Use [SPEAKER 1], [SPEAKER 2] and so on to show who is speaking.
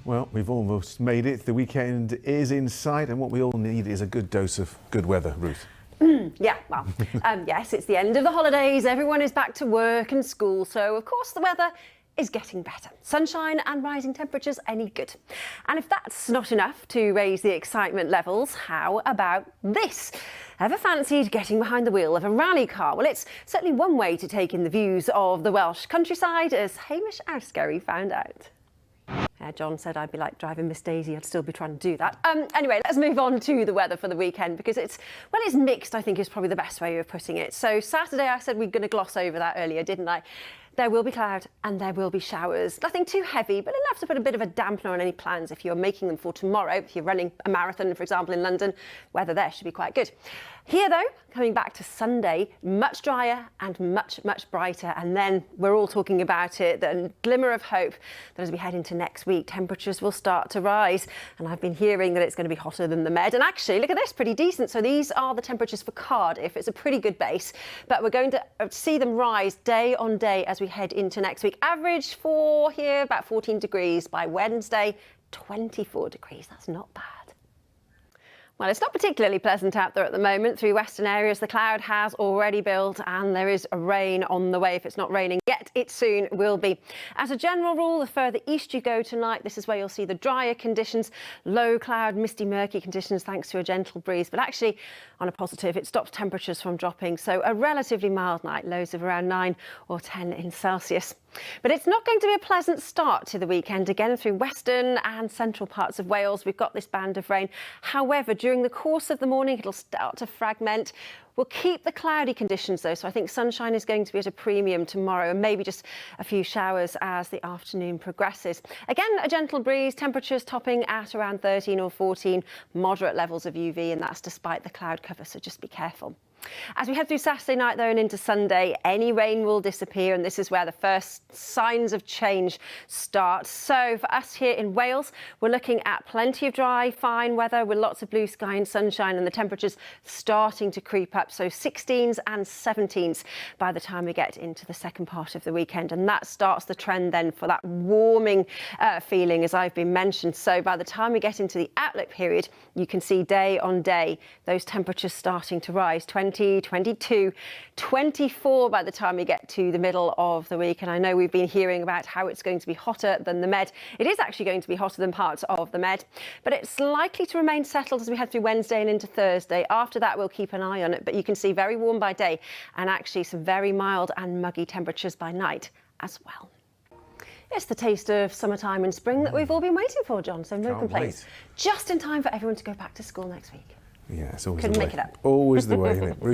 [SPEAKER 1] Well, we've almost made it. The weekend is in sight, and what we all need is a good dose of good weather, Ruth.
[SPEAKER 2] Yeah, well, yes, it's the end of the holidays. Everyone is back to work and school, so of course the weather is getting better. Sunshine and rising temperatures any good. And if that's not enough to raise the excitement levels, how about this? Ever fancied getting behind the wheel of a rally car? Well, it's certainly one way to take in the views of the Welsh countryside, as Hamish Arscary found out. John said I'd be like driving Miss Daisy. I'd still be trying to do that. Anyway, let's move on to the weather for the weekend, because it's mixed, I think is probably the best way of putting it. So Saturday, I said we're going to gloss over that earlier, didn't I? There will be cloud and there will be showers. Nothing too heavy, but enough to put a bit of a dampener on any plans if you're making them for tomorrow. If you're running a marathon, for example, in London, weather there should be quite good. Here, though, coming back to Sunday, much drier and much, much brighter. And then we're all talking about it, the glimmer of hope that as we head into next week, temperatures will start to rise. And I've been hearing that it's going to be hotter than the Med. And actually, look at this, pretty decent. So these are the temperatures for Cardiff. It's a pretty good base, but we're going to see them rise day on day as we head into next week. Average for here, about 14 degrees. By Wednesday, 24 degrees. That's not bad. Well, it's not particularly pleasant out there at the moment. Through western areas, the cloud has already built and there is rain on the way. If it's not raining yet, it soon will be. As a general rule, the further east you go tonight, this is where you'll see the drier conditions, low cloud, misty, murky conditions thanks to a gentle breeze. But actually, on a positive, it stops temperatures from dropping. So a relatively mild night, lows of around 9 or 10 in Celsius. But it's not going to be a pleasant start to the weekend. Again, through western and central parts of Wales, we've got this band of rain. However, during the course of the morning, it'll start to fragment. We'll keep the cloudy conditions, though, so I think sunshine is going to be at a premium tomorrow, and maybe just a few showers as the afternoon progresses. Again, a gentle breeze, temperatures topping at around 13 or 14, moderate levels of UV, and that's despite the cloud cover, so just be careful. As we head through Saturday night, though, and into Sunday, any rain will disappear, and this is where the first signs of change start. So for us here in Wales, we're looking at plenty of dry, fine weather with lots of blue sky and sunshine, and the temperatures starting to creep up. So 16s and 17s by the time we get into the second part of the weekend. And that starts the trend then for that warming feeling, as I've been mentioned. So by the time we get into the outlook period, you can see day on day those temperatures starting to rise. 20, 22, 24 by the time we get to the middle of the week. And I know we've been hearing about how it's going to be hotter than the Med. It is actually going to be hotter than parts of the Med, but it's likely to remain settled as we head through Wednesday and into Thursday. After that, we'll keep an eye on it, but you can see very warm by day and actually some very mild and muggy temperatures by night as well. It's the taste of summertime and spring that we've all been waiting for, John, so no complaints. Just in time for everyone to go back to school next week.
[SPEAKER 1] Yeah, it's always
[SPEAKER 2] Couldn't
[SPEAKER 1] the way.
[SPEAKER 2] make it up.
[SPEAKER 1] Always the way, isn't it? Ruth